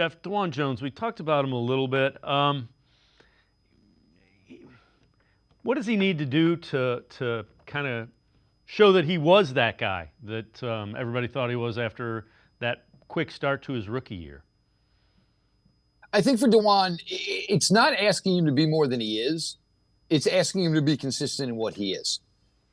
Jeff, Dawand Jones, we talked about him a little bit. What does he need to do to kind of show that he was that guy that everybody thought he was after that quick start to his rookie year? I think for Dawand, it's not asking him to be more than he is. It's asking him to be consistent in what he is.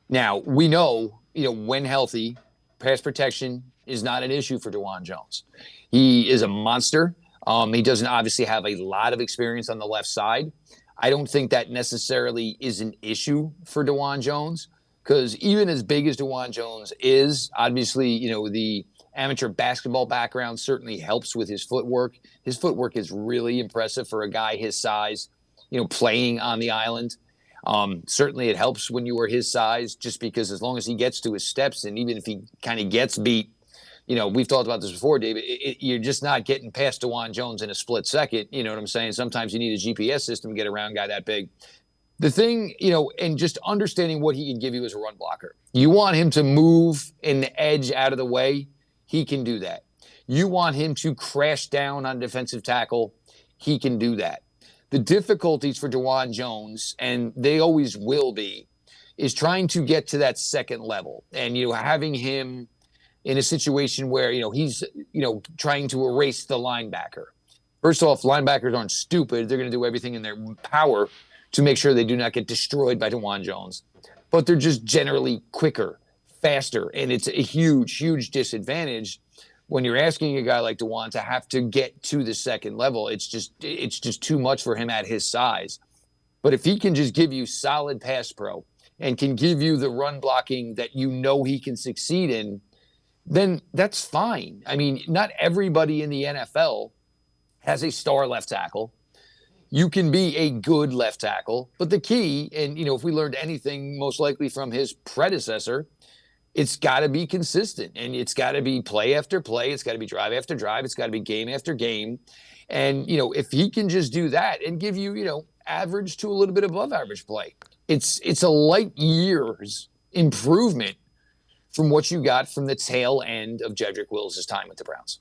Now, we know, when healthy, pass protection is not an issue for Dawand Jones. He is a monster. He doesn't obviously have a lot of experience on the left side. I don't think that necessarily is an issue for Dawand Jones because even as big as Dawand Jones is, obviously, the amateur basketball background certainly helps with his footwork. His footwork is really impressive for a guy his size, playing on the island. Certainly it helps when you are his size just because as long as he gets to his steps and even if he kind of gets beat, we've talked about this before, David, you're just not getting past Dawand Jones in a split second. You know what I'm saying? Sometimes you need a GPS system to get around a guy that big. The thing, and just understanding what he can give you as a run blocker. You want him to move in the edge out of the way. He can do that. You want him to crash down on defensive tackle. He can do that. The difficulties for Dawand Jones, and they always will be, is trying to get to that second level and, having him in a situation where, he's, trying to erase the linebacker. First off, linebackers aren't stupid. They're going to do everything in their power to make sure they do not get destroyed by Dawand Jones. But they're just generally quicker, faster, and it's a huge, huge disadvantage when you're asking a guy like Dawand to have to get to the second level. It's just too much for him at his size. But if he can just give you solid pass pro and can give you the run blocking that he can succeed in, then that's fine. I mean, not everybody in the NFL has a star left tackle. You can be a good left tackle, but the key, and if we learned anything most likely from his predecessor, it's got to be consistent and it's got to be play after play. It's got to be drive after drive. It's got to be game after game. And, if he can just do that and give you, average to a little bit above average play, it's a light years improvement from what you got from the tail end of Jedrick Wills' time with the Browns.